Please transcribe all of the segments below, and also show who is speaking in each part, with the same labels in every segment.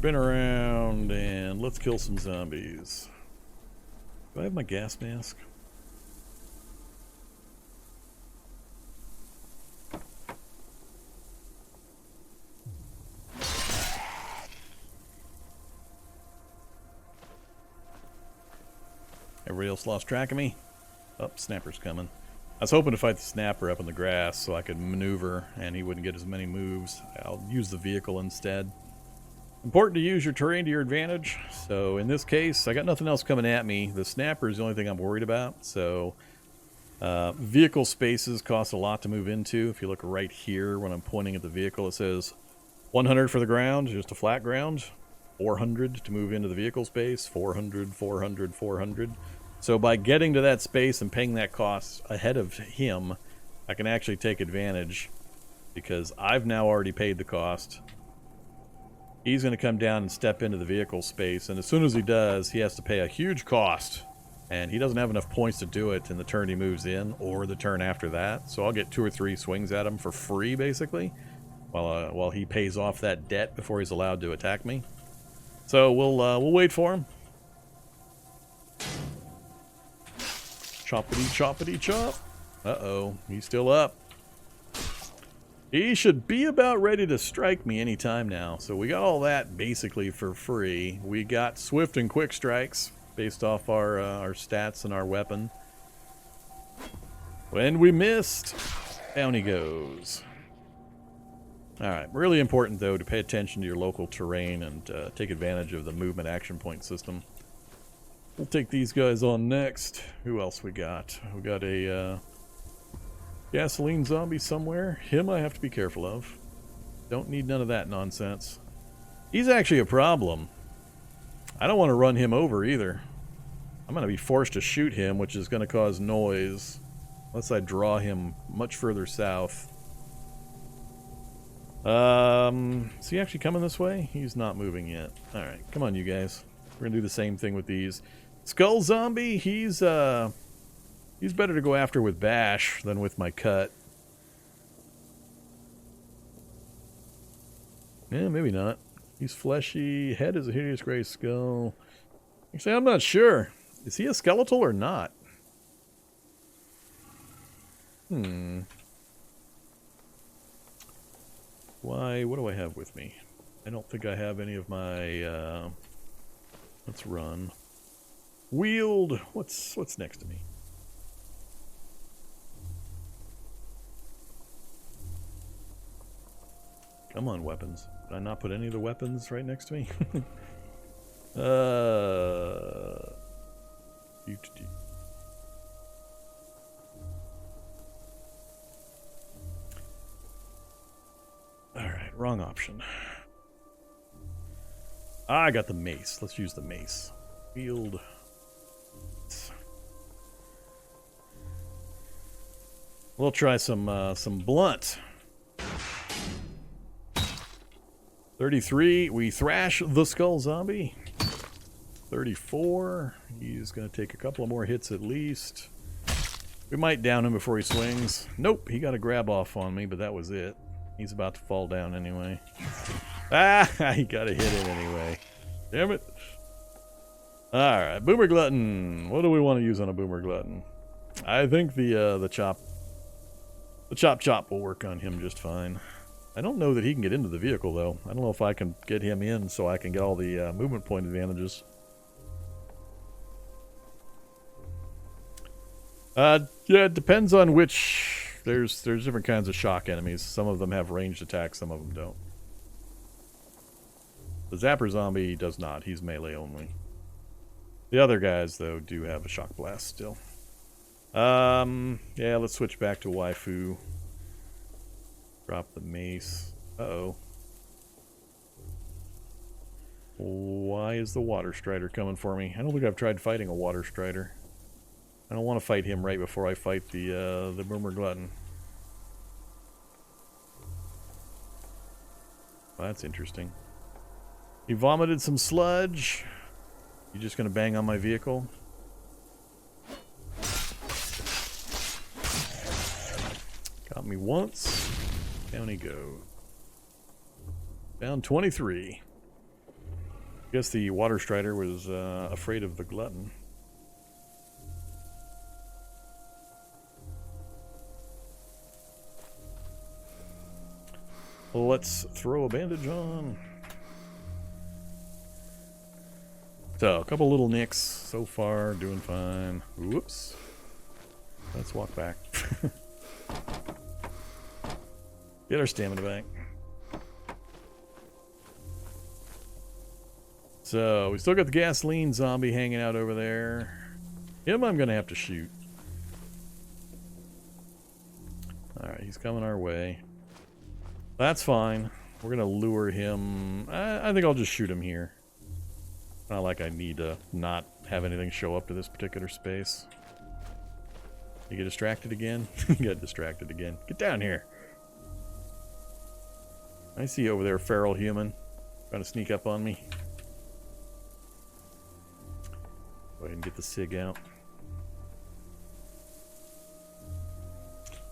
Speaker 1: spin around, and let's kill some zombies. Do I have my gas mask? Everybody else lost track of me? Oh, snapper's coming. I was hoping to fight the snapper up in the grass so I could maneuver and he wouldn't get as many moves. I'll use the vehicle instead. Important to use your terrain to your advantage. So in this case, I got nothing else coming at me. The snapper is the only thing I'm worried about. So vehicle spaces cost a lot to move into. If you look right here when I'm pointing at the vehicle, it says 100 for the ground, just a flat ground. 400 to move into the vehicle space. 400, 400, 400. So by getting to that space and paying that cost ahead of him, I can actually take advantage because I've now already paid the cost. He's going to come down and step into the vehicle space, and as soon as he does, he has to pay a huge cost. And he doesn't have enough points to do it in the turn he moves in or the turn after that. So I'll get 2 or 3 swings at him for free, basically, while he pays off that debt before he's allowed to attack me. So we'll wait for him. Choppity, choppity, chop. Uh-oh, he's still up. He should be about ready to strike me anytime now. So we got all that basically for free. We got swift and quick strikes based off our stats and our weapon. When we missed, down he goes. Alright, really important though to pay attention to your local terrain and take advantage of the movement action point system. We'll take these guys on next. Who else we got? We got a gasoline zombie somewhere. Him I have to be careful of. Don't need none of that nonsense. He's actually a problem. I don't want to run him over either. I'm going to be forced to shoot him, which is going to cause noise. Unless I draw him much further south. Is he actually coming this way? He's not moving yet. Alright, come on you guys. We're going to do the same thing with these. Skull Zombie, he's better to go after with Bash than with my cut. Yeah, maybe not. He's fleshy. Head is a hideous gray skull. Actually, I'm not sure. Is he a skeletal or not? Why? What do I have with me? I don't think I have any of my... let's run. Wield. What's next to me? Come on, weapons. Did I not put any of the weapons right next to me? Alright, wrong option. I got the mace. Let's use the mace. Wield. We'll try some blunt. 33, we thrash the skull zombie. 34, he's going to take a couple of more hits at least. We might down him before he swings. Nope, he got a grab off on me, but that was it. He's about to fall down anyway. Ah, he got to hit it anyway. Damn it. Alright, Boomer Glutton. What do we want to use on a Boomer Glutton? I think the chop will work on him just fine. I don't know that he can get into the vehicle, though. I don't know if I can get him in so I can get all the movement point advantages. Yeah, it depends on which... There's different kinds of shock enemies. Some of them have ranged attacks, some of them don't. The Zapper Zombie does not. He's melee only. The other guys, though, do have a shock blast still. Yeah, let's switch back to Waifu. Drop the mace. Uh-oh. Why is the Water Strider coming for me? I don't think I've tried fighting a Water Strider. I don't want to fight him right before I fight the Boomer Glutton. Well, that's interesting. He vomited some sludge. You just gonna bang on my vehicle? Got me once. Down he goes. Down 23. Guess the water strider was afraid of the glutton. Let's throw a bandage on. So, a couple little nicks so far, doing fine. Whoops. Let's walk back. Get our stamina back. So, we still got the gasoline zombie hanging out over there. Him I'm gonna have to shoot. Alright, he's coming our way. That's fine. We're gonna lure him. I think I'll just shoot him here. Not like I need to not have anything show up to this particular space. You get distracted again? You got distracted again. Get down here. I see you over there, feral human. Trying to sneak up on me. Go ahead and get the SIG out.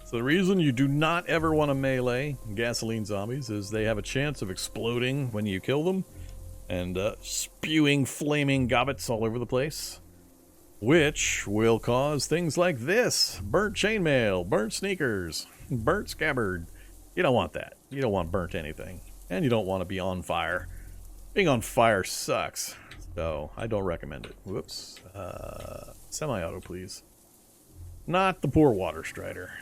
Speaker 1: So the reason you do not ever want to melee gasoline zombies is they have a chance of exploding when you kill them and spewing flaming gobbets all over the place, which will cause things like this: burnt chainmail, burnt sneakers, burnt scabbard. You don't want that. You don't want burnt anything, and you don't want to be on fire. Being on fire sucks, so I don't recommend it. Whoops. Semi-auto, please. Not the poor water strider.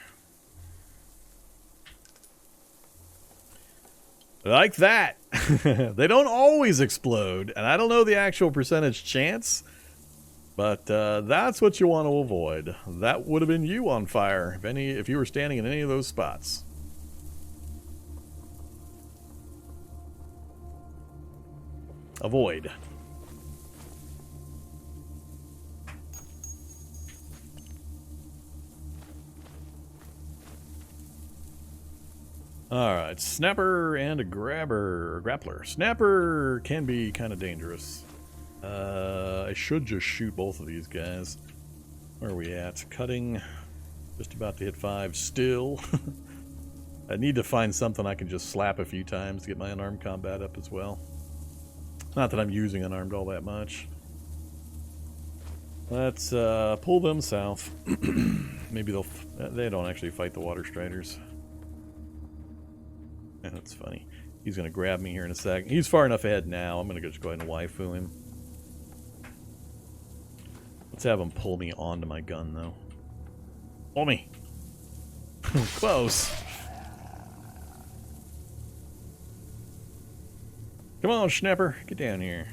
Speaker 1: Like that. They don't always explode, and I don't know the actual percentage chance, but that's what you want to avoid. That would have been you on fire if you were standing in any of those spots. Avoid. Alright, snapper and a grappler. Snapper can be kind of dangerous. I should just shoot both of these guys. Where are we at? Cutting. Just about to hit 5 still. I need to find something I can just slap a few times to get my unarmed combat up as well. Not that I'm using unarmed all that much. Let's pull them south. Maybe they don't actually fight the water striders. That's funny. He's going to grab me here in a sec. He's far enough ahead now. I'm going to just go ahead and waifu him. Let's have him pull me onto my gun, though. Pull me. Close. Come on, Schnapper. Get down here.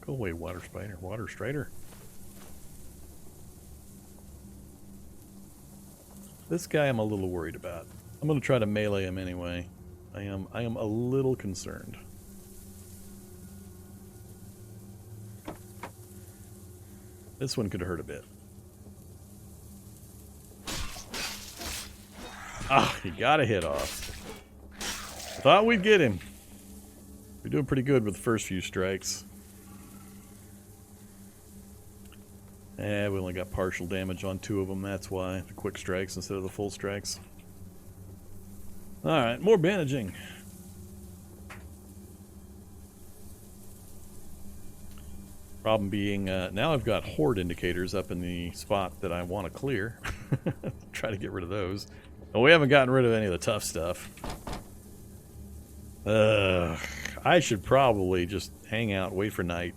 Speaker 1: Go away, water spider. Water strider. This guy I'm a little worried about. I'm going to try to melee him anyway. I am a little concerned. This one could hurt a bit. Ah, he got a hit off. Thought we'd get him. We're doing pretty good with the first few strikes. We only got partial damage on 2 of them, that's why. The quick strikes instead of the full strikes. Alright, more bandaging. Problem being, now I've got horde indicators up in the spot that I want to clear. Try to get rid of those. But we haven't gotten rid of any of the tough stuff. I should probably just hang out, wait for night,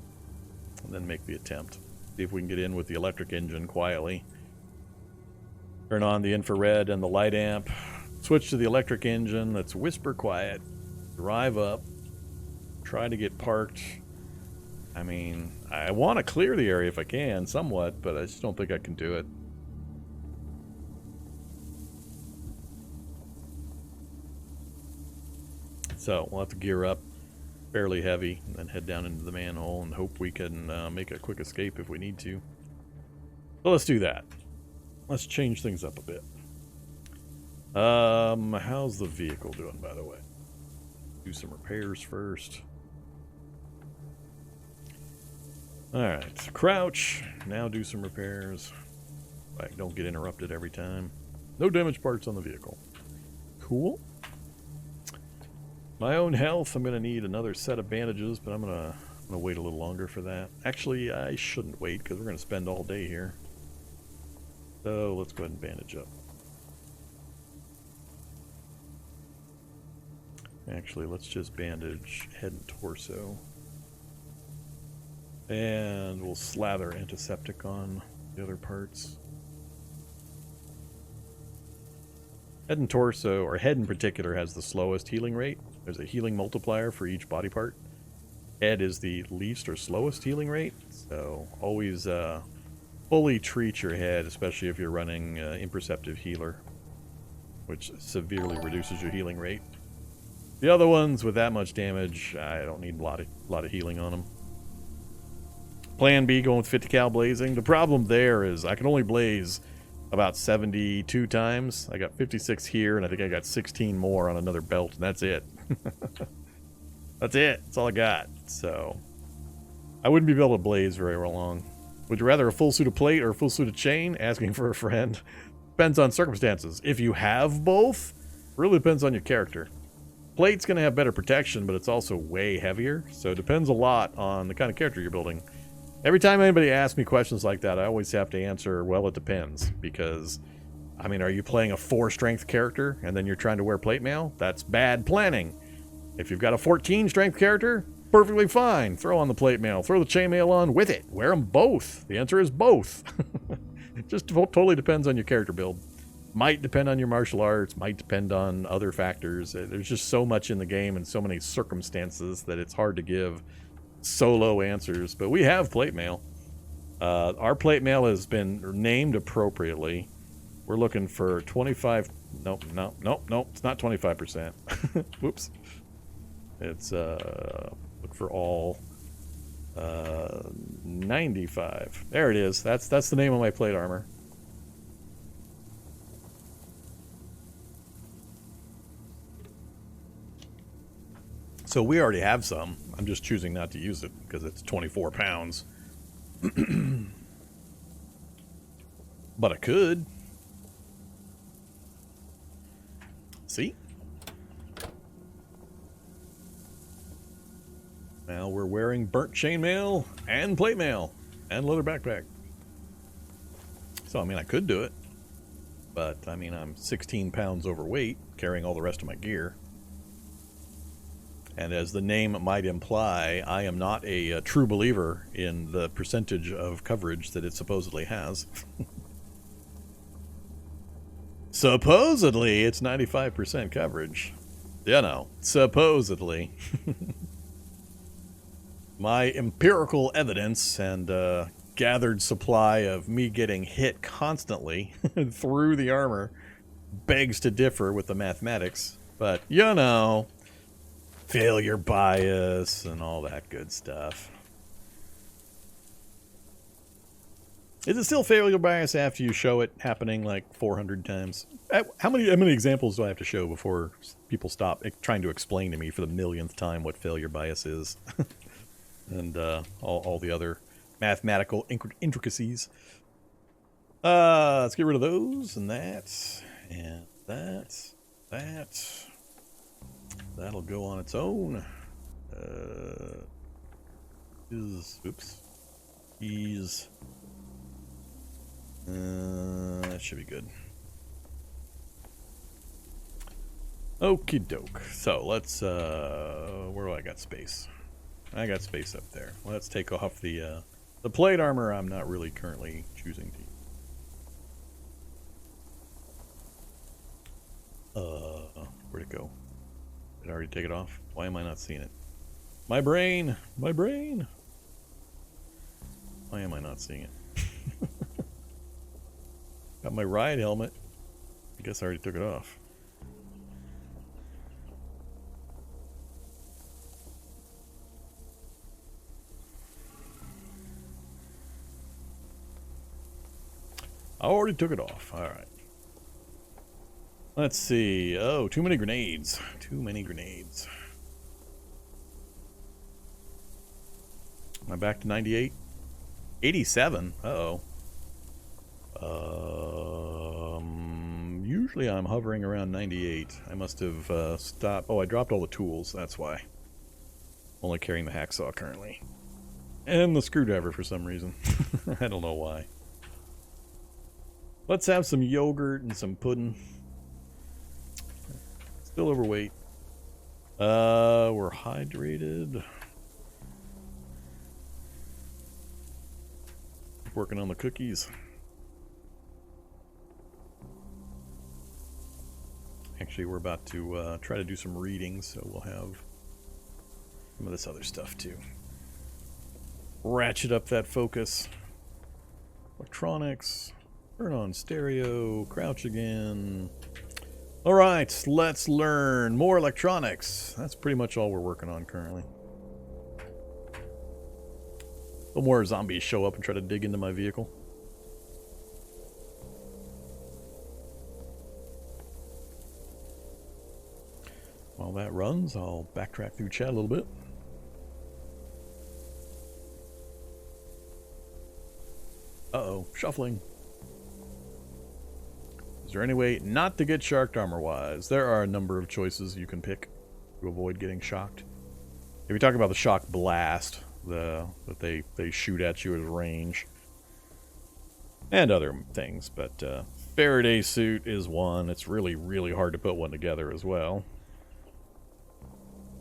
Speaker 1: and then make the attempt. See if we can get in with the electric engine quietly. Turn on the infrared and the light amp. Switch to the electric engine. Let's whisper quiet. Drive up. Try to get parked. I mean, I want to clear the area if I can, somewhat, but I just don't think I can do it. So, we'll have to gear up fairly heavy and then head down into the manhole and hope we can make a quick escape if we need to. So let's do that. Let's change things up a bit. How's the vehicle doing, by the way? Do some repairs first. Alright, crouch. Now do some repairs. Like, don't get interrupted every time. No damaged parts on the vehicle. Cool. My own health, I'm going to need another set of bandages, but I'm going to wait a little longer for that. Actually, I shouldn't wait because we're going to spend all day here. So let's go ahead and bandage up. Actually, let's just bandage head and torso. And we'll slather antiseptic on the other parts. Head and torso, or head in particular, has the slowest healing rate. There's a healing multiplier for each body part. Head is the least or slowest healing rate, so always fully treat your head, especially if you're running imperceptive healer, which severely reduces your healing rate. The other ones with that much damage, I don't need a lot of healing on them. Plan B, going with 50 cal blazing. The problem there is I can only blaze about 72 times. I got 56 here, and I think I got 16 more on another belt, and that's it. That's it. That's all I got. So I wouldn't be able to blaze very long. Would you rather a full suit of plate or a full suit of chain? Asking for a friend. Depends on circumstances. If you have both, really depends on your character. Plate's going to have better protection, but it's also way heavier. So it depends a lot on the kind of character you're building. Every time anybody asks me questions like that, I always have to answer, well, it depends. Because, I mean, are you playing a 4-strength character and then you're trying to wear plate mail? That's bad planning. If you've got a 14-strength character, perfectly fine. Throw on the plate mail. Throw the chainmail on with it. Wear them both. The answer is both. It just totally depends on your character build. Might depend on your martial arts. Might depend on other factors. There's just so much in the game and so many circumstances that it's hard to give solo answers. But we have plate mail. Our plate mail has been named appropriately. We're looking for 25... Nope. It's not 25%. Whoops. It's, look for all, 95. There it is. That's the name of my plate armor. So we already have some. I'm just choosing not to use it because it's 24 pounds. But I could. See? Now we're wearing burnt chainmail and plate mail and leather backpack. So, I mean, I could do it. But, I mean, I'm 16 pounds overweight, carrying all the rest of my gear. And as the name might imply, I am not a true believer in the percentage of coverage that it supposedly has. Supposedly, it's 95% coverage. You know, supposedly. My empirical evidence and gathered supply of me getting hit constantly through the armor begs to differ with the mathematics. But, you know, failure bias and all that good stuff. Is it still failure bias after you show it happening like 400 times? How many examples do I have to show before people stop trying to explain to me for the millionth time what failure bias is? And all the other mathematical intricacies. Let's get rid of those and that. And that. That'll go on its own. Oops. That should be good. Okie doke. So let's, where do I got space? I got space up there. Let's take off the plate armor I'm not really currently choosing to use. Where'd it go? Did I already take it off? Why am I not seeing it? My brain! My brain! Why am I not seeing it? Got my ride helmet. I guess I already took it off. I already took it off. Alright. Let's see. Oh, too many grenades. Too many grenades. Am I back to 98? 87? Uh-oh. You Usually I'm hovering around 98. I must have stopped. Oh, I dropped all the tools. That's why. Only carrying the hacksaw currently. And the screwdriver for some reason. I don't know why. Let's have some yogurt and some pudding. Still overweight. We're hydrated. Working on the cookies. Actually, we're about to try to do some readings, so we'll have some of this other stuff too. Ratchet up that focus. Electronics. Turn on stereo. Crouch again. Alright, let's learn more electronics. That's pretty much all we're working on currently. A little more zombies show up and try to dig into my vehicle. While that runs, I'll backtrack through chat a little bit. Uh-oh, shuffling. Is there any way not to get sharked armor-wise? There are a number of choices you can pick to avoid getting shocked. If you talk about the shock blast, that they shoot at you at range, and other things, but Faraday suit is one. It's really, really hard to put one together as well.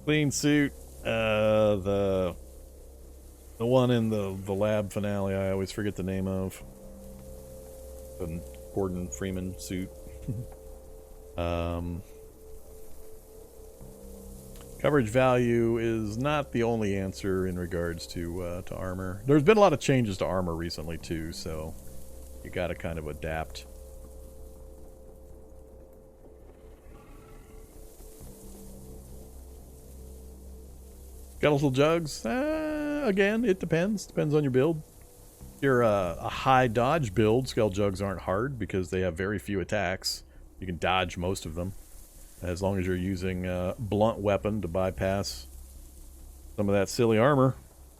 Speaker 1: Clean suit, the one in the lab finale, I always forget the name of. The Gordon Freeman suit. Coverage value is not the only answer in regards to armor. There's been a lot of changes to armor recently too, so you gotta kind of adapt. Skeletal jugs? Again, it depends. Depends on your build. If you're a high dodge build, skeletal jugs aren't hard because they have very few attacks. You can dodge most of them. As long as you're using a blunt weapon to bypass some of that silly armor.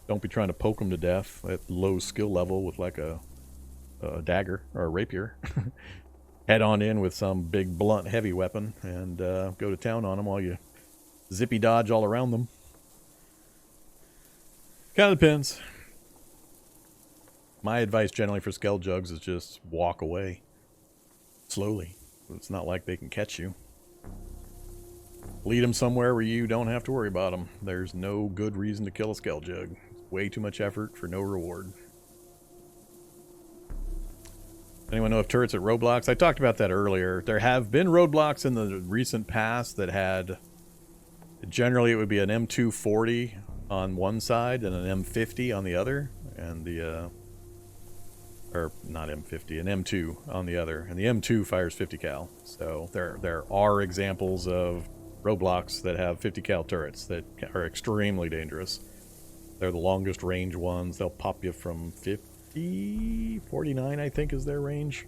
Speaker 1: Don't be trying to poke them to death at low skill level with like a dagger or a rapier. Head on in with some big blunt heavy weapon and go to town on them while you zippy dodge all around them. Kind of depends. My advice generally for skeletal jugs is just walk away. Slowly. It's not like they can catch you. Lead them somewhere where you don't have to worry about them. There's no good reason to kill a skeletal jug. It's way too much effort for no reward. Anyone know if turrets at roadblocks? I talked about that earlier. There have been roadblocks in the recent past that had... Generally, it would be an M240 on one side and an M50 on the other. And the... or not M50, an M2 on the other. And the M2 fires 50 cal. So there are examples of roadblocks that have 50 cal turrets that are extremely dangerous. They're the longest range ones. They'll pop you from 50, 49 I think is their range.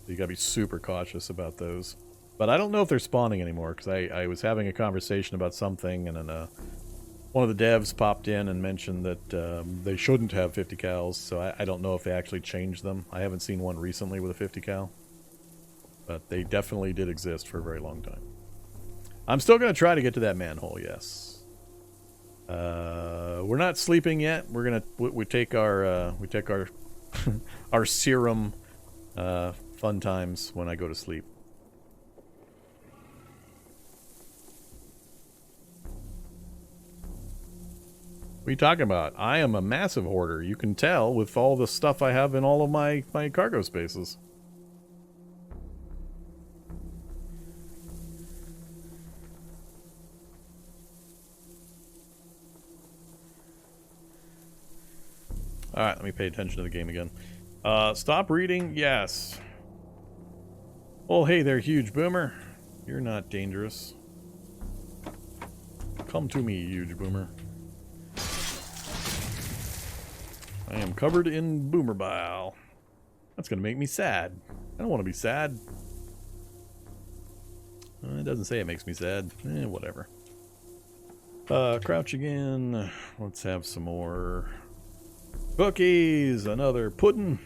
Speaker 1: So you gotta be super cautious about those. But I don't know if they're spawning anymore, because I was having a conversation about something, and then one of the devs popped in and mentioned that they shouldn't have 50 cals, so I don't know if they actually changed them. I haven't seen one recently with a 50 cal. But they definitely did exist for a very long time. I'm still going to try to get to that manhole, yes. We're not sleeping yet. We're going to we take our our serum fun times when I go to sleep. What are you talking about? I am a massive hoarder. You can tell with all the stuff I have in all of my cargo spaces. Alright, let me pay attention to the game again. Stop reading? Yes. Oh, hey there, huge boomer. You're not dangerous. Come to me, huge boomer. I am covered in boomer bile. That's gonna make me sad. I don't want to be sad. It doesn't say it makes me sad. Whatever. Crouch again. Let's have some more cookies. Another pudding.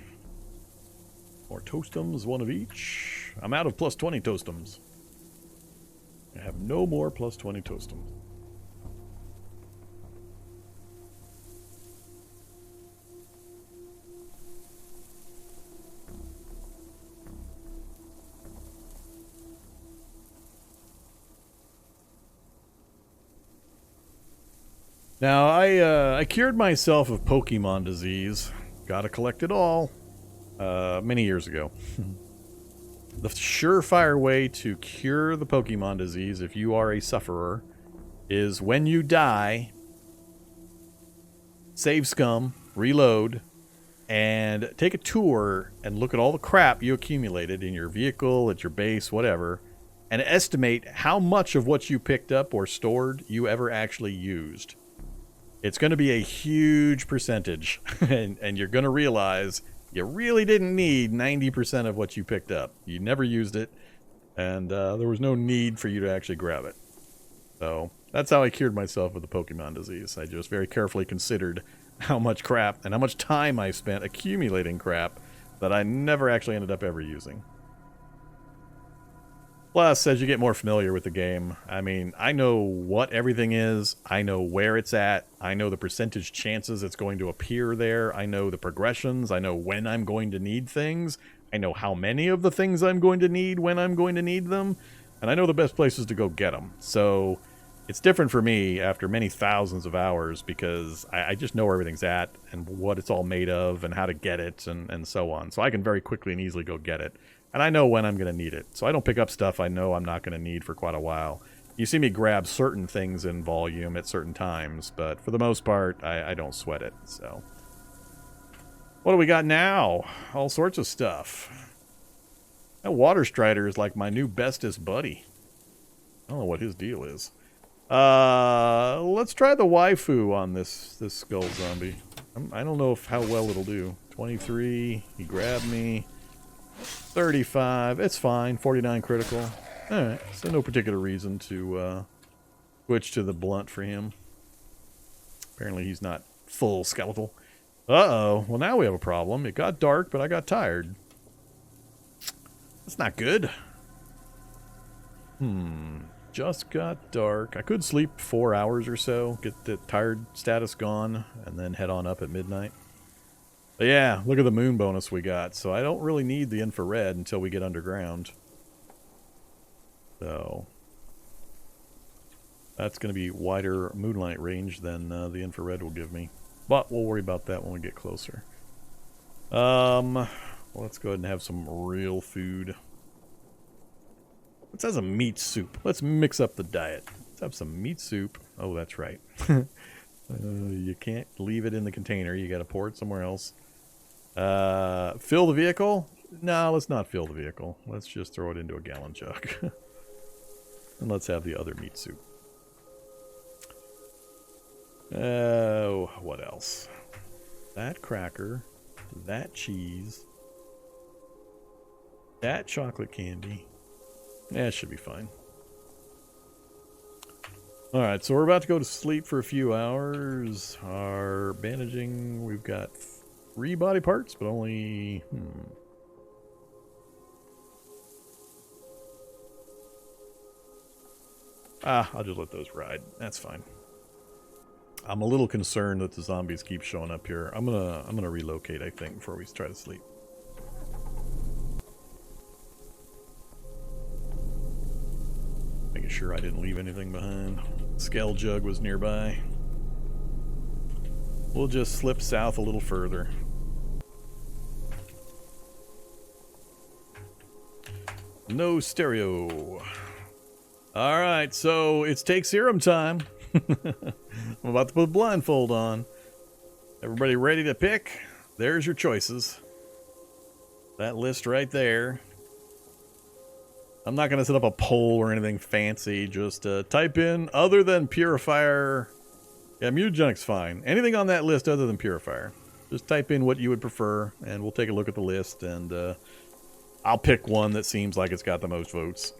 Speaker 1: More toastums, one of each. I'm out of plus 20 toastums. I have no more plus 20 toastums. Now, I cured myself of Pokemon disease. Gotta collect it all. Many years ago. The surefire way to cure the Pokemon disease, if you are a sufferer, is when you die, save scum, reload, and take a tour and look at all the crap you accumulated in your vehicle, at your base, whatever, and estimate how much of what you picked up or stored you ever actually used. It's going to be a huge percentage, and you're going to realize you really didn't need 90% of what you picked up. You never used it, and there was no need for you to actually grab it. So that's how I cured myself of the Pokemon disease. I just very carefully considered how much crap and how much time I spent accumulating crap that I never actually ended up ever using. Plus, as you get more familiar with the game, I mean, I know what everything is, I know where it's at, I know the percentage chances it's going to appear there, I know the progressions, I know when I'm going to need things, I know how many of the things I'm going to need when I'm going to need them, and I know the best places to go get them. So, it's different for me after many thousands of hours because I just know where everything's at and what it's all made of and how to get it and so on. So I can very quickly and easily go get it. And I know when I'm going to need it. So I don't pick up stuff I know I'm not going to need for quite a while. You see me grab certain things in volume at certain times, but for the most part, I don't sweat it. So, what do we got now? All sorts of stuff. That Water Strider is like my new bestest buddy. I don't know what his deal is. Let's try the waifu on this skull zombie. I don't know how well it'll do. 23, he grabbed me. 35, it's fine. 49 critical. Alright, so no particular reason to switch to the blunt for him. Apparently he's not full skeletal. Uh-oh, well now we have a problem. It got dark, but I got tired. That's not good. Just got dark. I could sleep 4 hours or so, get the tired status gone, and then head on up at midnight. But yeah, look at the moon bonus we got. So I don't really need the infrared until we get underground. So that's going to be wider moonlight range than the infrared will give me. But we'll worry about that when we get closer. Let's go ahead and have some real food. Let's have some meat soup. Let's mix up the diet. Let's have some meat soup. Oh, that's right. You can't leave it in the container. You got to pour it somewhere else. Fill the vehicle? No, let's not fill the vehicle. Let's just throw it into a gallon jug. And let's have the other meat soup. Oh, what else? That cracker, that cheese, that chocolate candy. Yeah, it should be fine. Alright, so we're about to go to sleep for a few hours. Our bandaging, we've got 3 body parts, but only... I'll just let those ride. That's fine. I'm a little concerned that the zombies keep showing up here. I'm gonna relocate, I think, before we try to sleep. Making sure I didn't leave anything behind. Scale jug was nearby. We'll just slip south a little further. No stereo. Alright, so it's take serum time. I'm about to put a blindfold on. Everybody ready to pick? There's your choices. That list right there. I'm not going to set up a poll or anything fancy. Just type in other than purifier. Yeah, mutagenic's fine. Anything on that list other than purifier. Just type in what you would prefer, and we'll take a look at the list, and I'll pick one that seems like it's got the most votes.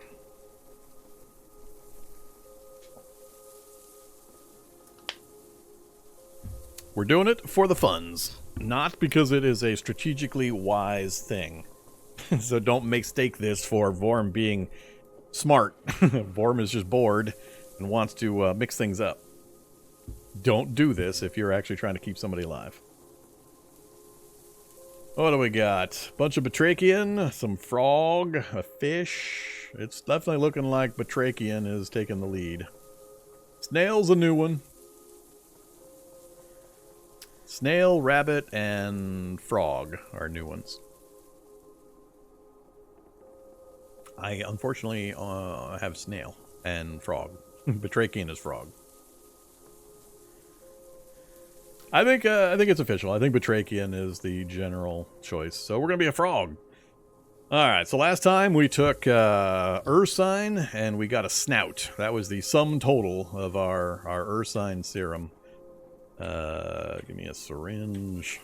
Speaker 1: We're doing it for the funds, not because it is a strategically wise thing. So don't mistake this for Vorm being smart. Vorm is just bored and wants to mix things up. Don't do this if you're actually trying to keep somebody alive. What do we got? Bunch of Batrachian, some frog, a fish. It's definitely looking like Batrachian is taking the lead. Snail's a new one. Snail, rabbit, and frog are new ones. I unfortunately have snail and frog. Batrachian is frog. I think it's official. I think Batrachian is the general choice. So we're gonna be a frog. All right. So last time we took Ursine and we got a snout. That was the sum total of our Ursine serum. Give me a syringe.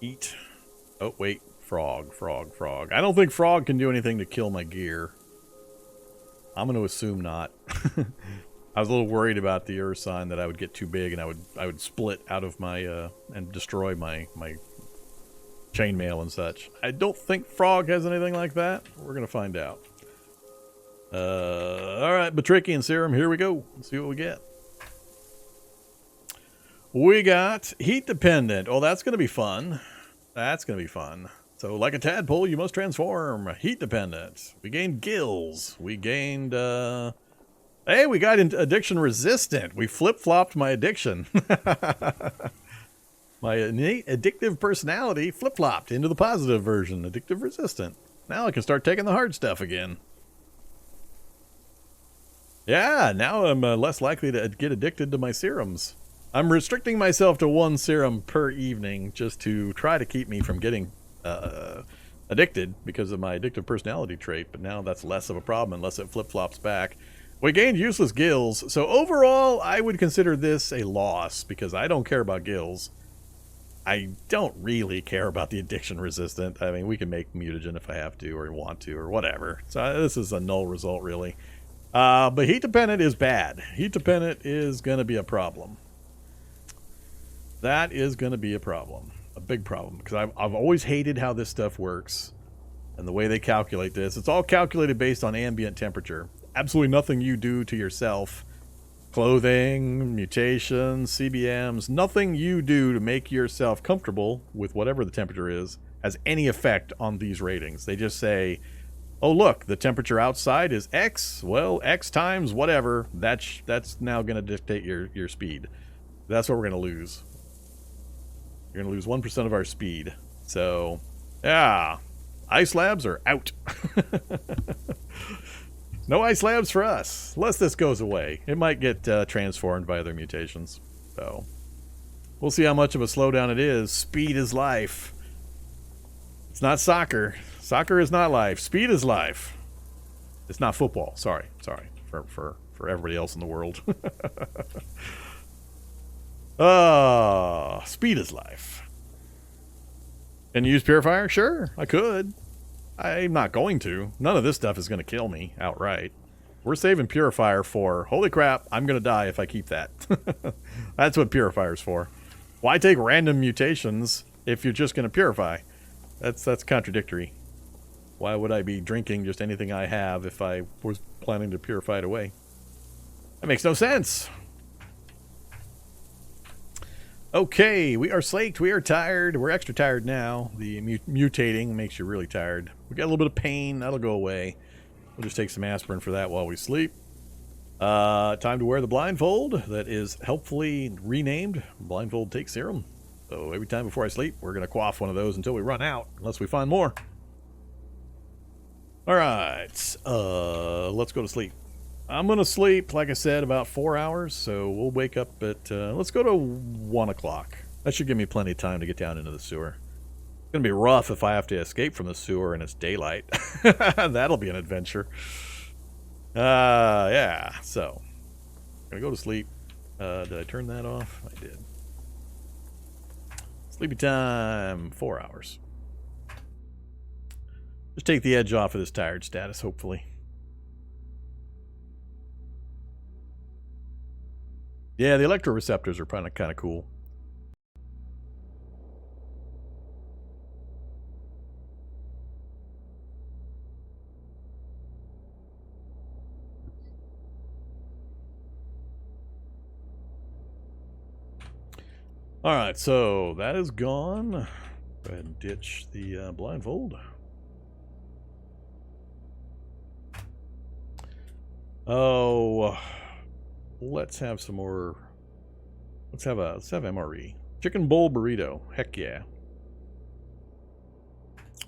Speaker 1: Eat. Oh wait, frog. I don't think frog can do anything to kill my gear. I'm going to assume not. I was a little worried about the Ursine that I would get too big and I would split out of my and destroy my chainmail and such. I don't think frog has anything like that. We're gonna find out. All right, Batrachian serum. Here we go. Let's see what we get. We got heat dependent. Oh, that's gonna be fun. That's gonna be fun. So, like a tadpole, you must transform. Heat dependent. We gained gills. We gained. Hey, we got addiction resistant. We flip-flopped my addiction. My innate addictive personality flip-flopped into the positive version, addictive resistant. Now I can start taking the hard stuff again. Yeah, now I'm less likely to get addicted to my serums. I'm restricting myself to 1 serum per evening just to try to keep me from getting addicted because of my addictive personality trait, but now that's less of a problem unless it flip-flops back. We gained useless gills, so overall I would consider this a loss because I don't care about gills. I don't really care about the addiction resistant. I mean, we can make mutagen if I have to or want to or whatever. So this is a null result, really. But heat dependent is bad. Heat dependent is going to be a problem. That is going to be a problem. A big problem. Because I've always hated how this stuff works. And the way they calculate this. It's all calculated based on ambient temperature. Absolutely nothing you do to yourself. Clothing, mutations, CBMs, nothing you do to make yourself comfortable with whatever the temperature is has any effect on these ratings. They just say, oh look, the temperature outside is X. Well, X times whatever, that's now going to dictate your speed. That's what we're going to lose. You're going to lose 1% of our speed. So, yeah, ice labs are out. No ice labs for us, unless this goes away. It might get transformed by other mutations. So, we'll see how much of a slowdown it is. Speed is life. It's not soccer. Soccer is not life. Speed is life. It's not football. Sorry. For everybody else in the world. Speed is life. Can you use Purifier? Sure, I could. I'm not going to. None of this stuff is going to kill me outright. We're saving Purifier for, holy crap, I'm going to die if I keep that. That's what Purifier's for. Why take random mutations if you're just going to purify? That's contradictory. Why would I be drinking just anything I have if I was planning to purify it away? That makes no sense. Okay, we are slaked, we are tired, we're extra tired now. The mutating makes you really tired. We got a little bit of pain, that'll go away. We'll just take some aspirin for that while we sleep. Time to wear the blindfold that is helpfully renamed Blindfold Take Serum. So every time before I sleep, we're going to quaff one of those until we run out, unless we find more. Alright, let's go to sleep. I'm going to sleep, like I said, about 4 hours, so we'll wake up at, let's go to 1 o'clock. That should give me plenty of time to get down into the sewer. It's going to be rough if I have to escape from the sewer and it's daylight. That'll be an adventure. Yeah, so. I'm going to go to sleep. Did I turn that off? I did. Sleepy time, 4 hours. Just take the edge off of this tired status, hopefully. Yeah, the electroreceptors are kind of cool. Alright, so that is gone. Go ahead and ditch the blindfold. Oh, let's have some more. Let's have MRE. Chicken bowl burrito. Heck yeah.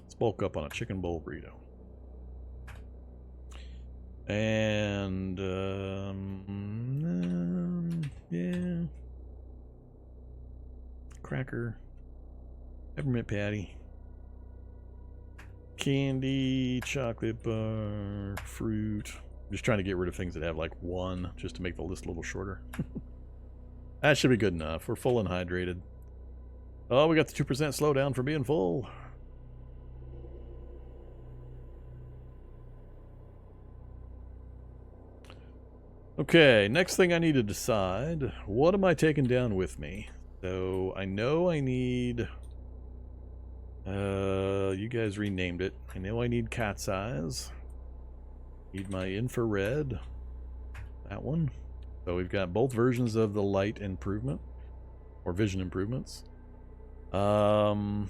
Speaker 1: Let's bulk up on a chicken bowl burrito. And yeah. Cracker. Peppermint patty. Candy, chocolate bar, fruit. I'm just trying to get rid of things that have like one, just to make the list a little shorter. That should be good enough. We're full and hydrated. Oh, we got the 2% slowdown for being full. Okay, next thing I need to decide, what am I taking down with me? So, I know I need... you guys renamed it. I know I need cat's eyes. Need my infrared. That one. So we've got both versions of the light improvement. Or vision improvements. Currently,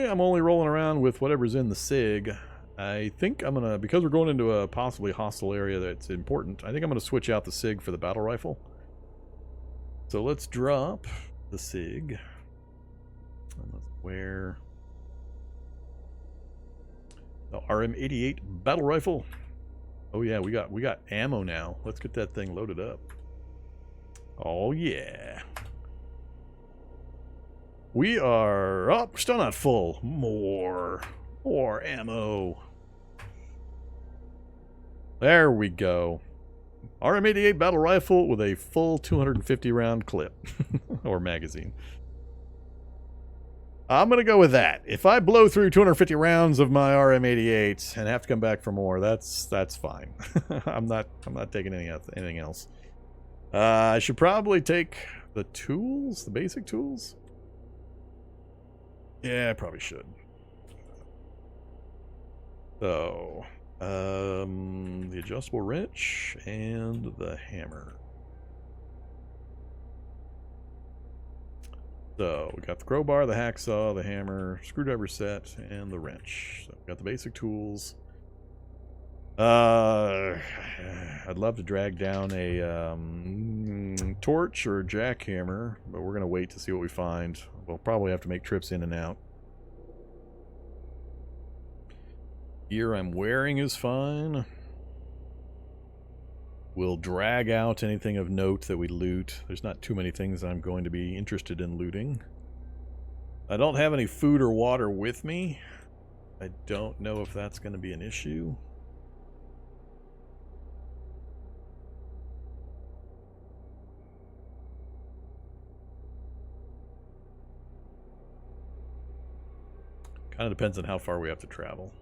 Speaker 1: I'm only rolling around with whatever's in the SIG. I think I'm gonna, because we're going into a possibly hostile area that's important, I think I'm gonna switch out the SIG for the battle rifle. So let's drop the SIG. And let's wear the RM88 battle rifle. Oh yeah, we got ammo now. Let's get that thing loaded up. Oh yeah. We are up, still not full. More ammo. There we go. RM88 battle rifle with a full 250 round clip or magazine. I'm gonna go with that. If I blow through 250 rounds of my RM88 and have to come back for more, that's fine. I'm not taking anything else. I should probably take the tools, the basic tools. Yeah, I probably should. So, the adjustable wrench and the hammer. So, we got the crowbar, the hacksaw, the hammer, screwdriver set, and the wrench. So, we got the basic tools. I'd love to drag down a torch or a jackhammer, but we're going to wait to see what we find. We'll probably have to make trips in and out. Gear I'm wearing is fine. We'll drag out anything of note that we loot. There's not too many things I'm going to be interested in looting. I don't have any food or water with me. I don't know if that's going to be an issue. Kind of depends on how far we have to travel.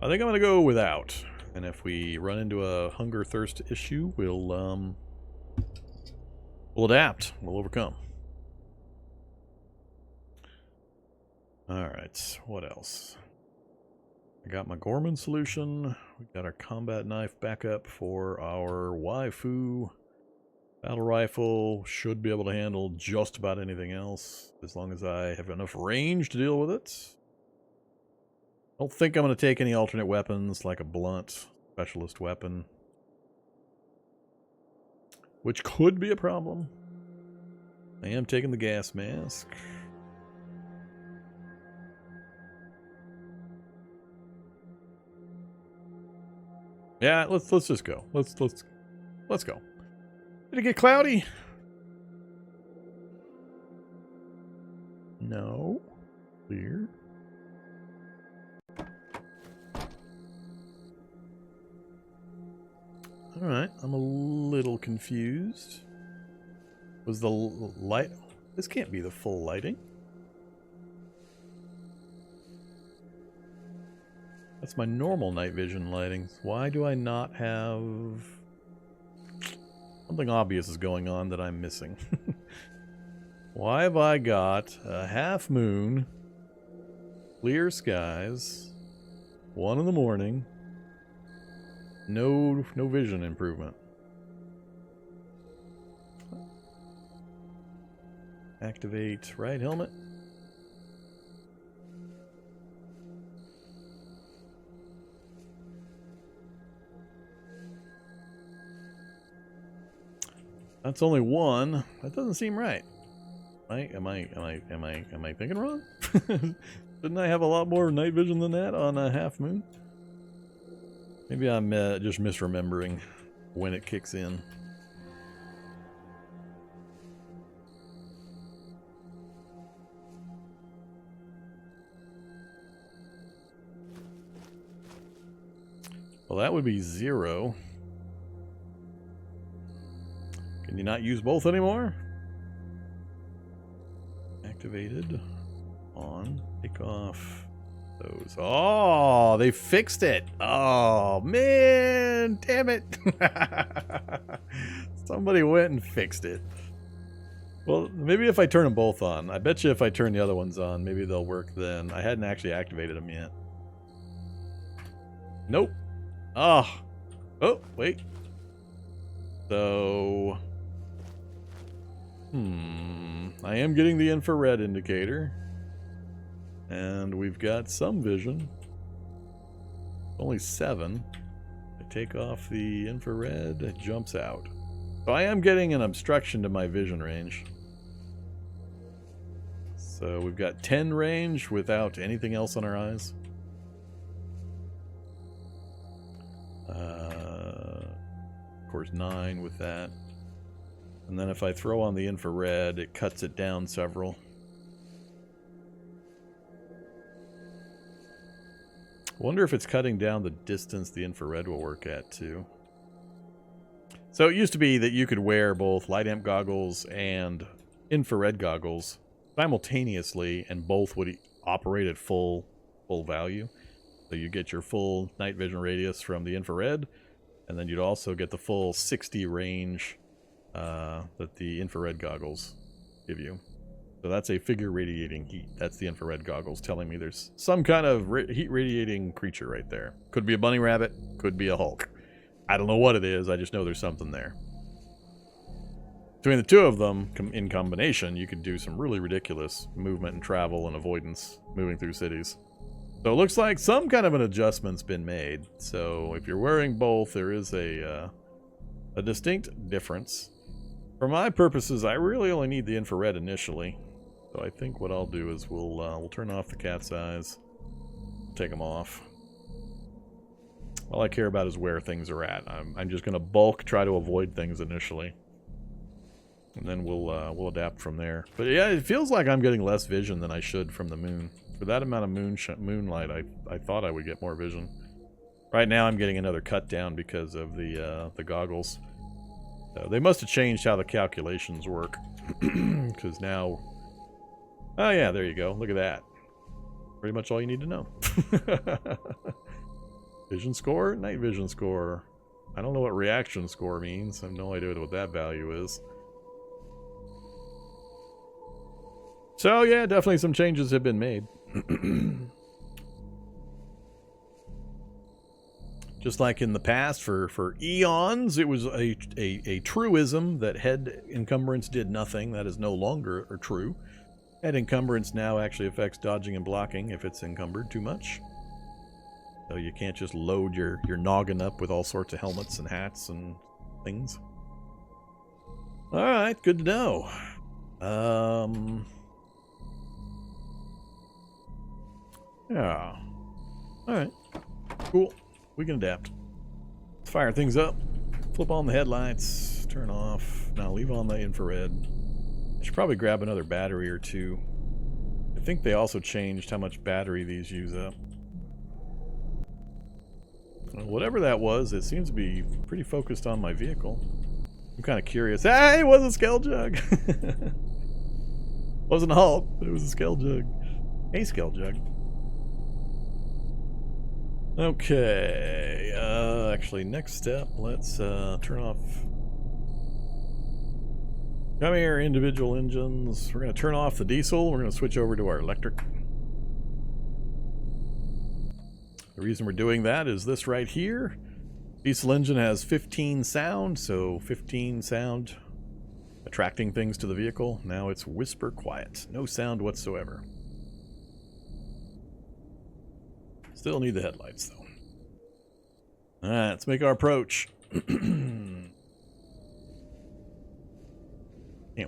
Speaker 1: I think I'm going to go without. And if we run into a hunger thirst issue, we'll adapt. We'll overcome. Alright, what else? I got my Gorman solution. We got our combat knife backup for our waifu. Battle rifle should be able to handle just about anything else, as long as I have enough range to deal with it. I don't think I'm going to take any alternate weapons, like a blunt specialist weapon, which could be a problem. I am taking the gas mask. Yeah, let's just go. Let's go. Did it get cloudy? No. Clear. Alright, I'm a little confused. Was the light... This can't be the full lighting. That's my normal night vision lighting. Why do I not have... Something obvious is going on that I'm missing. Why have I got a half moon, clear skies, 1 in the morning, no vision improvement? Activate right helmet. That's only one. That doesn't seem right. Am I thinking wrong? Didn't I have a lot more night vision than that on a half moon? Maybe I'm just misremembering when it kicks in. Well, that would be 0. Can you not use both anymore? Activated. On. Take off those. Oh, they fixed it. Oh, man. Damn it. Somebody went and fixed it. Well, maybe if I turn them both on. I bet you if I turn the other ones on, maybe they'll work then. I hadn't actually activated them yet. Nope. Oh. Oh, wait. So... I am getting the infrared indicator. And we've got some vision. Only 7. I take off the infrared, it jumps out. So I am getting an obstruction to my vision range. So we've got 10 range without anything else on our eyes. Of course 9 with that. And then if I throw on the infrared, it cuts it down several. Wonder if it's cutting down the distance the infrared will work at too. So it used to be that you could wear both light amp goggles and infrared goggles simultaneously, and both would operate at full value. So you get your full night vision radius from the infrared, and then you'd also get the full 60 range that the infrared goggles give you. So that's a figure radiating heat. That's the infrared goggles telling me there's some kind of heat radiating creature right there. Could be a bunny rabbit, could be a Hulk. I don't know what it is, I just know there's something there. Between the two of them, in combination, you could do some really ridiculous movement and travel and avoidance moving through cities. So it looks like some kind of an adjustment's been made. So if you're wearing both, there is a distinct difference. For my purposes, I really only need the infrared initially. So I think what I'll do is we'll turn off the cat's eyes, take them off. All I care about is where things are at. I'm just going to bulk try to avoid things initially, and then we'll adapt from there. But yeah, it feels like I'm getting less vision than I should from the moon. For that amount of moonlight, I thought I would get more vision. Right now, I'm getting another cut down because of the goggles. They must have changed how the calculations work, because now. Oh yeah, there you go. Look at that. Pretty much all you need to know. Vision score, night vision score. I don't know what reaction score means. I have no idea what that value is. So yeah, definitely some changes have been made. Just like in the past, for eons, it was a truism that head encumbrance did nothing. That is no longer true. Head encumbrance now actually affects dodging and blocking if it's encumbered too much. So you can't just load your noggin up with all sorts of helmets and hats and things. Alright, good to know. Yeah. Alright. Cool. We can adapt. Let's fire things up. Flip on the headlights. Turn off. Now leave on the infrared. I should probably grab another battery or two. I think they also changed how much battery these use up. Whatever that was, it seems to be pretty focused on my vehicle. I'm kind of curious. Hey, it was a Skelljug! Wasn't a Hulk, but it was a Skelljug. A Skelljug. Okay, actually, next step, let's turn off. Come here, individual engines. We're going to turn off the diesel. We're going to switch over to our electric. The reason we're doing that is this right here. Diesel engine has 15 sound, so 15 sound. attracting things to the vehicle. Now it's whisper quiet. No sound whatsoever. Still need the headlights, though. Alright, let's make our approach. Can't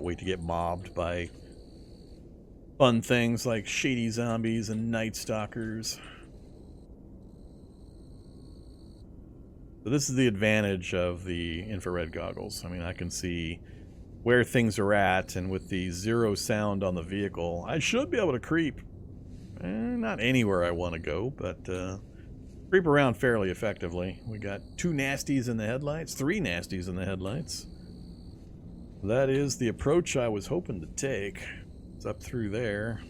Speaker 1: wait to get mobbed by fun things like shady zombies and night stalkers. So this is the advantage of the infrared goggles. I mean, I can see where things are at, and with the zero sound on the vehicle, I should be able to creep. Not anywhere I want to go, but creep around fairly effectively. We got 2 nasties in the headlights, 3 nasties in the headlights. That is the approach I was hoping to take. It's up through there.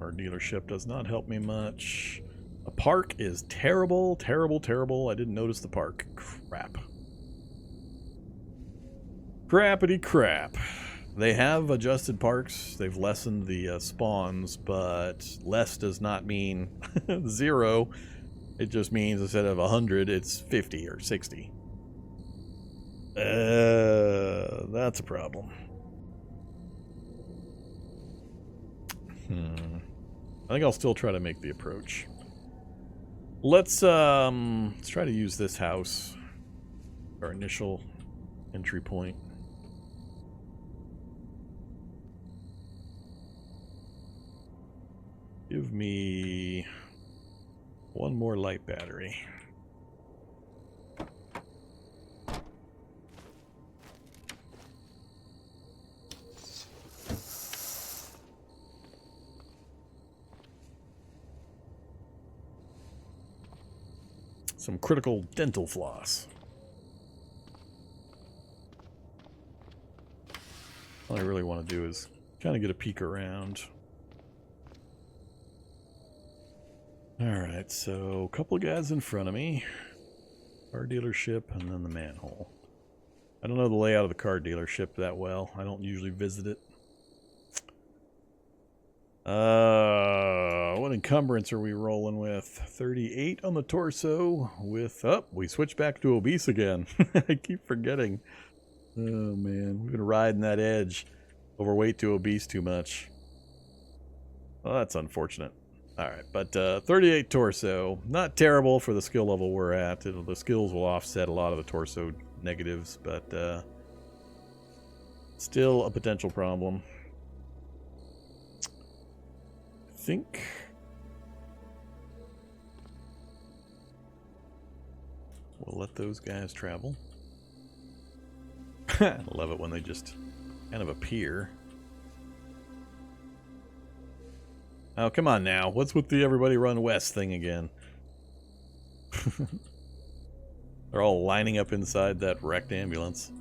Speaker 1: Our dealership does not help me much. A park is terrible, terrible, terrible. I didn't notice the park. Crap. Crappity crap. They have adjusted parks. They've lessened the spawns, but less does not mean 0. It just means instead of 100, it's 50 or 60. That's a problem. I think I'll still try to make the approach. Let's try to use this house, our initial entry point. Give me 1 more light battery. Some critical dental floss. All I really want to do is kind of get a peek around. Alright, so a couple of guys in front of me. Car dealership and then the manhole. I don't know the layout of the car dealership that well. I don't usually visit it. What encumbrance are we rolling with? 38 on the torso with... Oh, we switched back to obese again. I keep forgetting. Oh, man. We've been riding that edge. Overweight to obese too much. Well, that's unfortunate. Alright, but 38 torso. Not terrible for the skill level we're at. The skills will offset a lot of the torso negatives, but still a potential problem. I think... we'll let those guys travel. I love it when they just kind of appear. Oh, come on now. What's with the everybody run west thing again? They're all lining up inside that wrecked ambulance.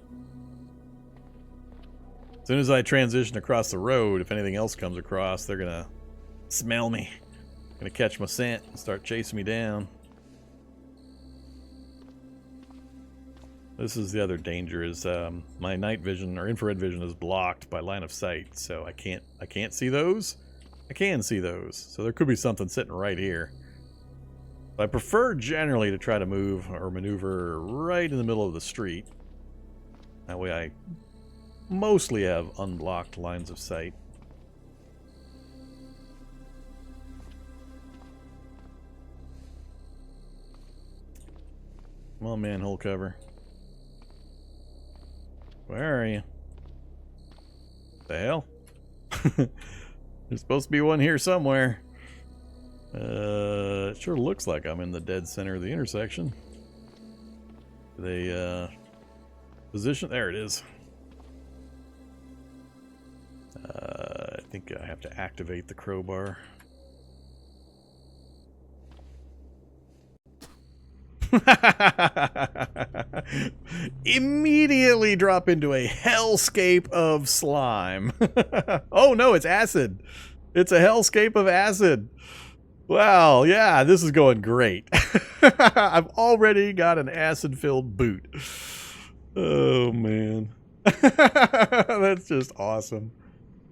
Speaker 1: As soon as I transition across the road, if anything else comes across, they're gonna smell me. Gonna catch my scent and start chasing me down. This is the other danger, is my night vision or infrared vision is blocked by line of sight, so I can't see those. I can see those, so there could be something sitting right here. I prefer generally to try to move or maneuver right in the middle of the street. That way I mostly have unblocked lines of sight. Come on, manhole cover. Where are you? The hell? There's supposed to be one here somewhere. It sure looks like I'm in the dead center of the intersection. They position. There it is. I think I have to activate the crowbar. Immediately drop into a hellscape of slime. Oh no, it's acid. It's a hellscape of acid. Wow, yeah, this is going great. I've already got an acid-filled boot. Oh man. That's just awesome.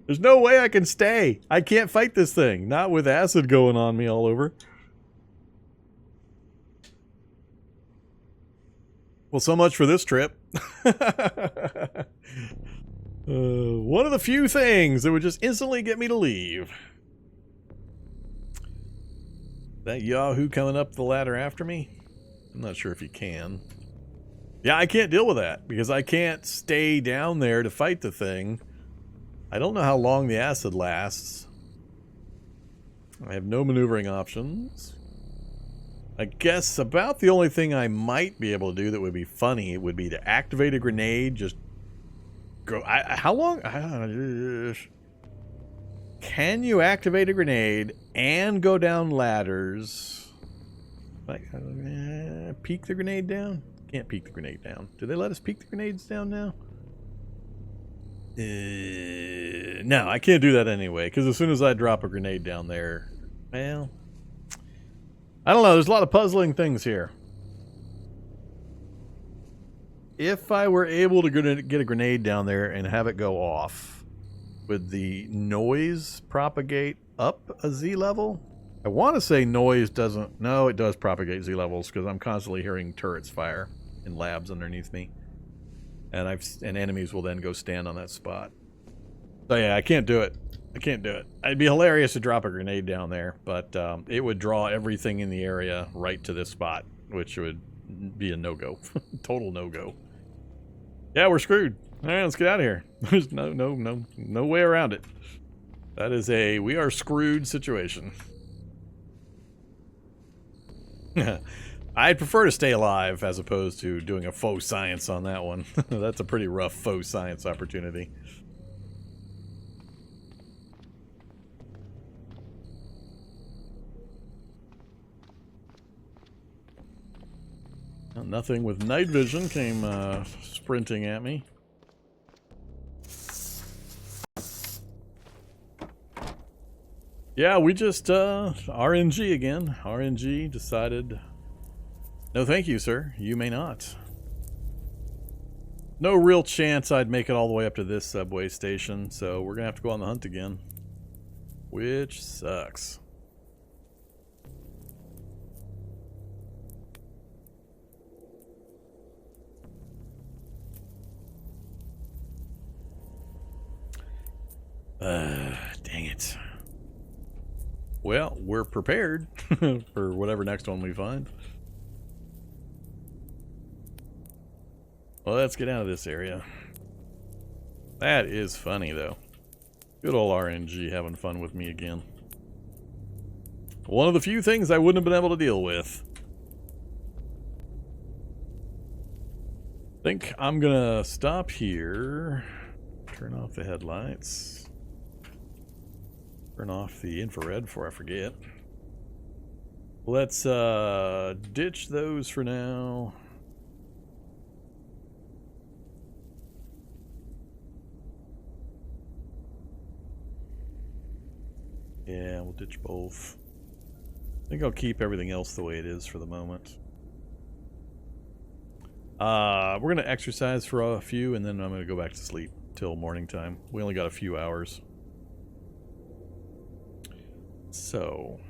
Speaker 1: There's no way I can stay. I can't fight this thing. Not with acid going on me all over. Well, so much for this trip. One of the few things that would just instantly get me to leave. That Yahoo coming up the ladder after me? I'm not sure if he can. Yeah, I can't deal with that because I can't stay down there to fight the thing. I don't know how long the acid lasts. I have no maneuvering options. I guess about the only thing I might be able to do that would be funny would be to activate a grenade, just go... how long? Can you activate a grenade and go down ladders? Like, peek the grenade down? Can't peek the grenade down. Do they let us peek the grenades down now? No, I can't do that anyway, because as soon as I drop a grenade down there, well, I don't know, there's a lot of puzzling things here. If I were able to get a grenade down there and have it go off, would the noise propagate up a Z level? I want to say noise doesn't... No, it does propagate Z levels, because I'm constantly hearing turrets fire in labs underneath me. And enemies will then go stand on that spot. So yeah, I can't do it. I can't do it. It'd be hilarious to drop a grenade down there, but it would draw everything in the area right to this spot, which would be a no-go. Total no-go. Yeah, we're screwed. All right, let's get out of here. There's no way around it. That is a we are screwed situation. I'd prefer to stay alive as opposed to doing a faux science on that one. That's a pretty rough faux science opportunity. Well, nothing with night vision came sprinting at me. Yeah, we just RNG again. RNG decided... No, thank you, sir. You may not. No real chance I'd make it all the way up to this subway station, so we're gonna have to go on the hunt again. Which sucks. Dang it. Well, we're prepared for whatever next one we find. Well, let's get out of this area. That is funny, though. Good old RNG having fun with me again. One of the few things I wouldn't have been able to deal with. I think I'm gonna stop here. Turn off the headlights. Turn off the infrared before I forget. Let's ditch those for now. Yeah, we'll ditch both. I think I'll keep everything else the way it is for the moment. We're going to exercise for a few, and then I'm going to go back to sleep till morning time. We only got a few hours. So...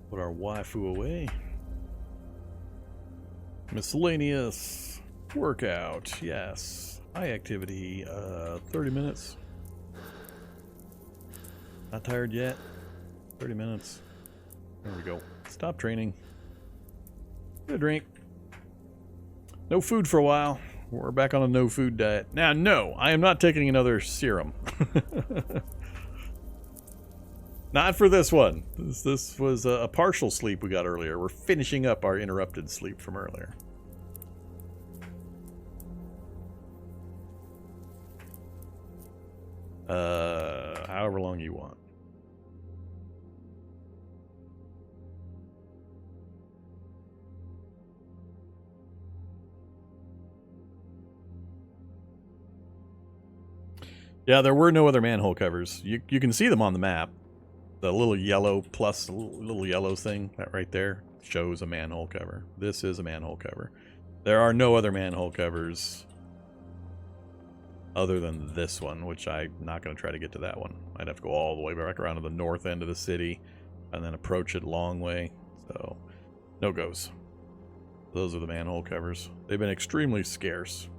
Speaker 1: put our waifu away. Miscellaneous... workout, yes. High activity, 30 minutes. Not tired yet? 30 minutes. There we go. Stop training. Get a drink. No food for a while. We're back on a no food diet. Now, no, I am not taking another serum. Not for this one. This was a partial sleep we got earlier. We're finishing up our interrupted sleep from earlier. However long you want. Yeah, there were no other manhole covers. You can see them on the map. The little yellow plus little yellow thing, that right there, shows a manhole cover. This is a manhole cover. There are no other manhole covers other than this one, which I'm not going to try to get to that one. I'd have to go all the way back around to the north end of the city and then approach it a long way. So, no goes. Those are the manhole covers. They've been extremely scarce.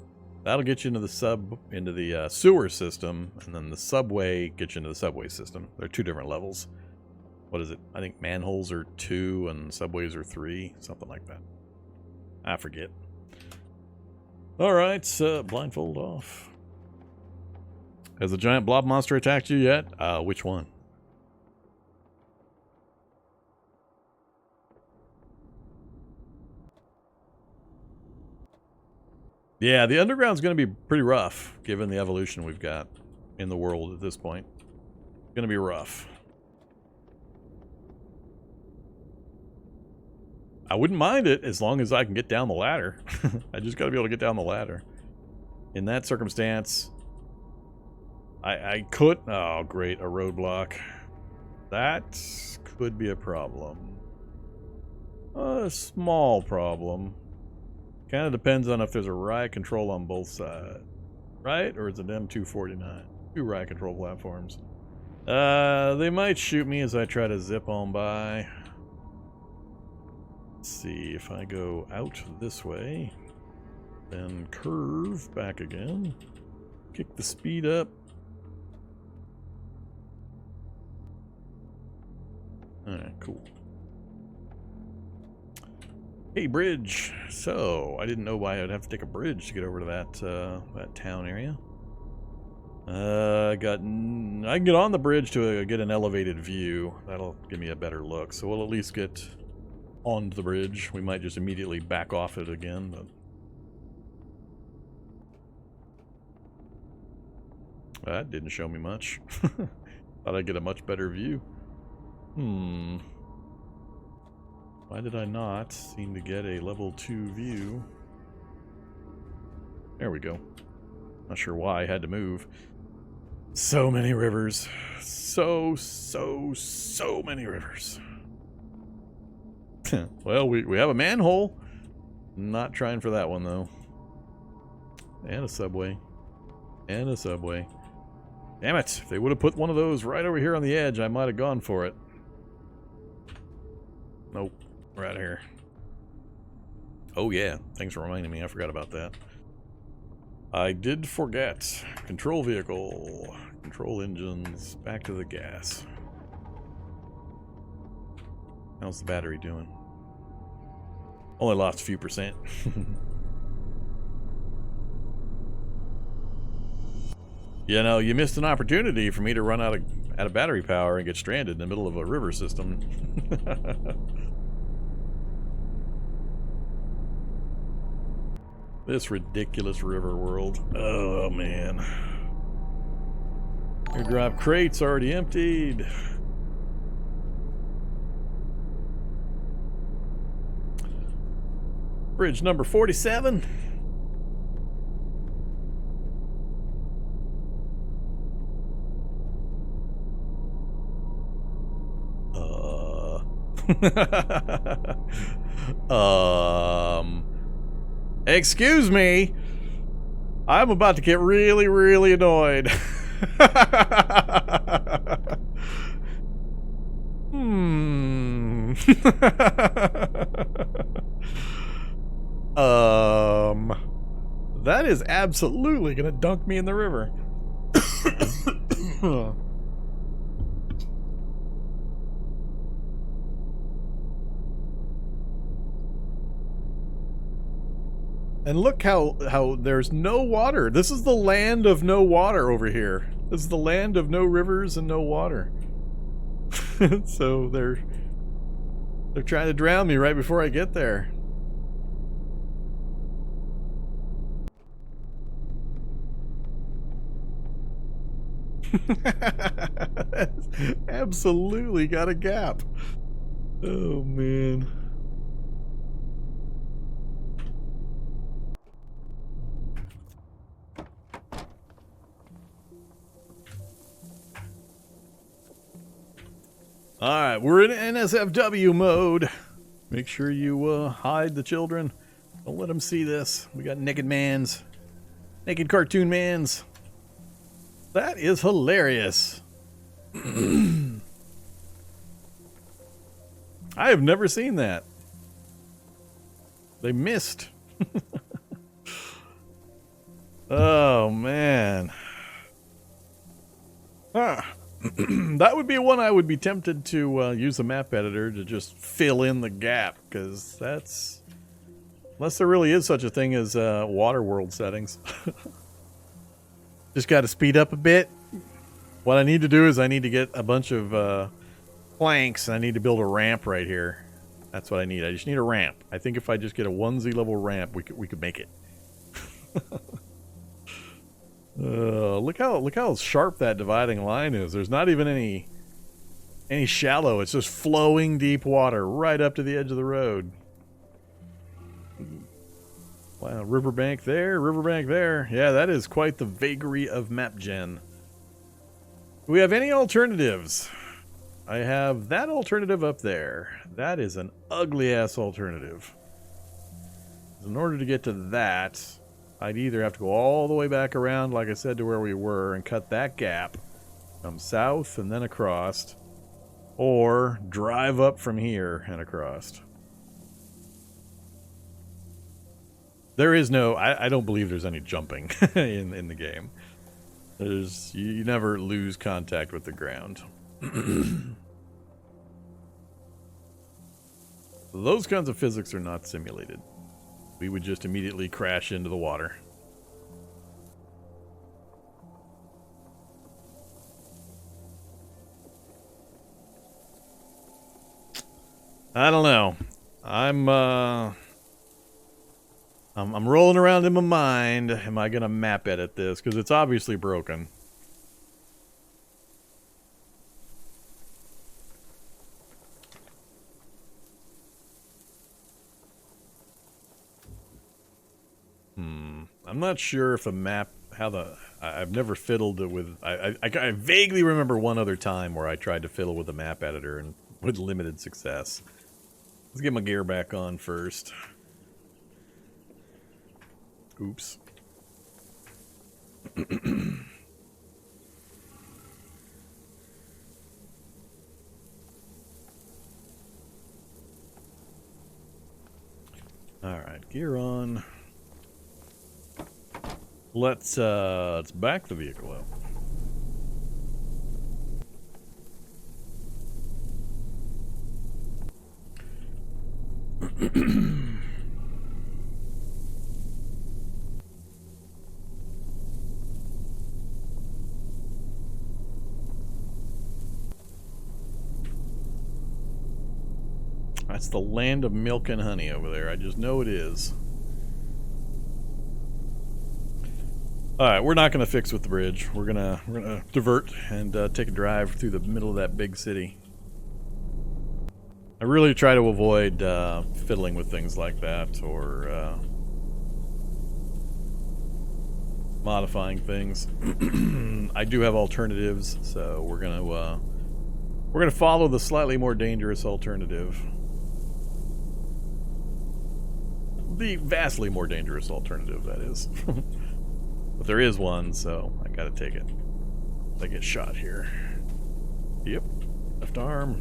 Speaker 1: That'll get you into the sewer system, and then the subway gets you into the subway system. They're two different levels. What is it? I think manholes are 2 and subways are 3, something like that. I forget. All right, blindfold off. Has the giant blob monster attacked you yet? Which one? Yeah, the underground's going to be pretty rough, given the evolution we've got in the world at this point. It's going to be rough. I wouldn't mind it as long as I can get down the ladder. I just got to be able to get down the ladder. In that circumstance, I could... Oh, great, a roadblock. That could be a problem. A small problem. Kind of depends on if there's a riot control on both sides. Right? Or is it M249? 2 riot control platforms. They might shoot me as I try to zip on by. Let's see, if I go out this way, then curve back again, kick the speed up. Alright, cool. Hey, bridge. So, I didn't know why I'd have to take a bridge to get over to that town area. I can get on the bridge to get an elevated view. That'll give me a better look. So we'll at least get onto the bridge. We might just immediately back off it again, but that didn't show me much. Thought I'd get a much better view. Why did I not seem to get a level 2 view? There we go. Not sure why I had to move. So many rivers. So many rivers. Well, we have a manhole. Not trying for that one, though. And a subway. And a subway. Damn it. If they would have put one of those right over here on the edge, I might have gone for it. Nope. We're out of here. Oh, yeah. Thanks for reminding me. I forgot about that. I did forget. Control vehicle. Control engines. Back to the gas. How's the battery doing? Only lost a few percent. You know, you missed an opportunity for me to run out of battery power and get stranded in the middle of a river system. This ridiculous river world. Oh, man. Airdrop crates already emptied. Bridge number 47. Excuse me. I'm about to get really, really annoyed. That is absolutely gonna dunk me in the river. And look how there's no water. This is the land of no water over here. This is the land of no rivers and no water. So they're trying to drown me right before I get there. Absolutely got a gap. Oh, man. Alright, we're in NSFW mode. Make sure you hide the children. Don't let them see this. We got naked mans. Naked cartoon mans. That is hilarious. I have never seen that. They missed. Oh, man. That would be one I would be tempted to use the map editor to just fill in the gap, because that's... Unless there really is such a thing as water world settings. Just got to speed up a bit. What I need to do is I need to get a bunch of planks, and I need to build a ramp right here. That's what I need. I just need a ramp. I think if I just get a 1Z level ramp, we could make it. Look how sharp that dividing line is. There's not even any shallow. It's just flowing deep water right up to the edge of the road. Wow, riverbank there, riverbank there. Yeah, that is quite the vagary of map gen. Do we have any alternatives? I have that alternative up there. That is an ugly-ass alternative. In order to get to that, I'd either have to go all the way back around, like I said, to where we were, and cut that gap, come south and then across, or drive up from here and across. There is no... I don't believe there's any jumping in the game. You never lose contact with the ground. Those kinds of physics are not simulated. We would just immediately crash into the water. I don't know. I'm rolling around in my mind. Am I gonna map edit this? Because it's obviously broken. I'm not sure if a map, I've never fiddled with, I vaguely remember one other time where I tried to fiddle with a map editor and with limited success. Let's get my gear back on first. Oops. Alright, gear on. Let's back the vehicle up. That's the land of milk and honey over there. I just know it is. Alright, we're not going to fix with the bridge. We're gonna divert and take a drive through the middle of that big city. I really try to avoid fiddling with things like that or modifying things. I do have alternatives, so we're gonna follow the slightly more dangerous alternative. The vastly more dangerous alternative, that is. But there is one, so I gotta take it. I get shot here. Yep. Left arm.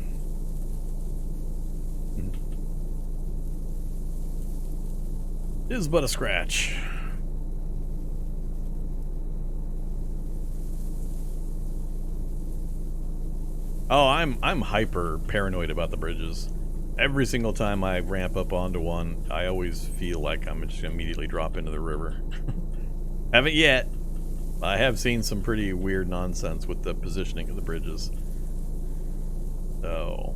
Speaker 1: Is but a scratch. Oh, I'm hyper paranoid about the bridges. Every single time I ramp up onto one, I always feel like I'm just gonna immediately drop into the river. Haven't yet. I have seen some pretty weird nonsense with the positioning of the bridges. So,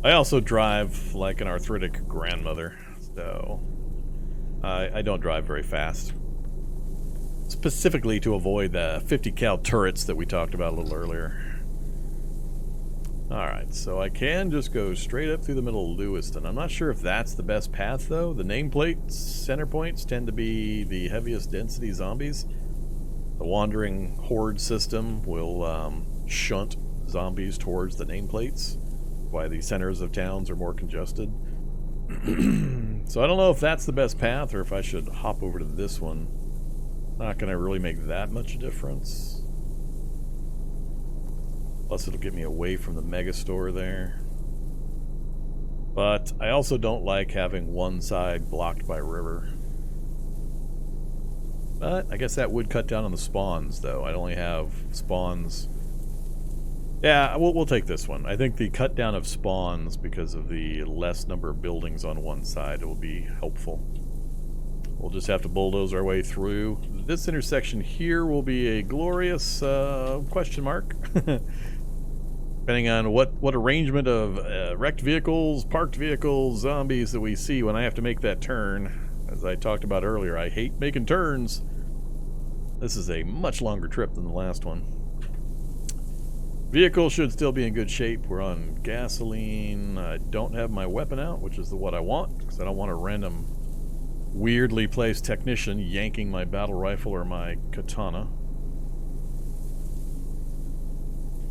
Speaker 1: I also drive like an arthritic grandmother, so I don't drive very fast. Specifically to avoid the 50 cal turrets that we talked about a little earlier. Alright, so I can just go straight up through the middle of Lewiston. I'm not sure if that's the best path, though. The nameplate center points tend to be the heaviest density zombies. The wandering horde system will shunt zombies towards the nameplates, why the centers of towns are more congested. So I don't know if that's the best path or if I should hop over to this one. Not going to really make that much difference. Plus it'll get me away from the mega store there. But I also don't like having one side blocked by a river. But I guess that would cut down on the spawns, though. I only have spawns. Yeah, we'll take this one. I think the cut down of spawns, because of the less number of buildings on one side, will be helpful. We'll just have to bulldoze our way through. This intersection here will be a glorious question mark. Depending on what arrangement of wrecked vehicles, parked vehicles, zombies that we see when I have to make that turn. As I talked about earlier, I hate making turns. This is a much longer trip than the last one. Vehicle should still be in good shape. We're on gasoline. I don't have my weapon out, which is what I want, because I don't want a random weirdly placed technician yanking my battle rifle or my katana.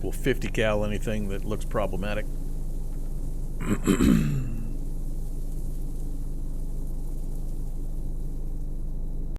Speaker 1: We'll 50 cal anything that looks problematic.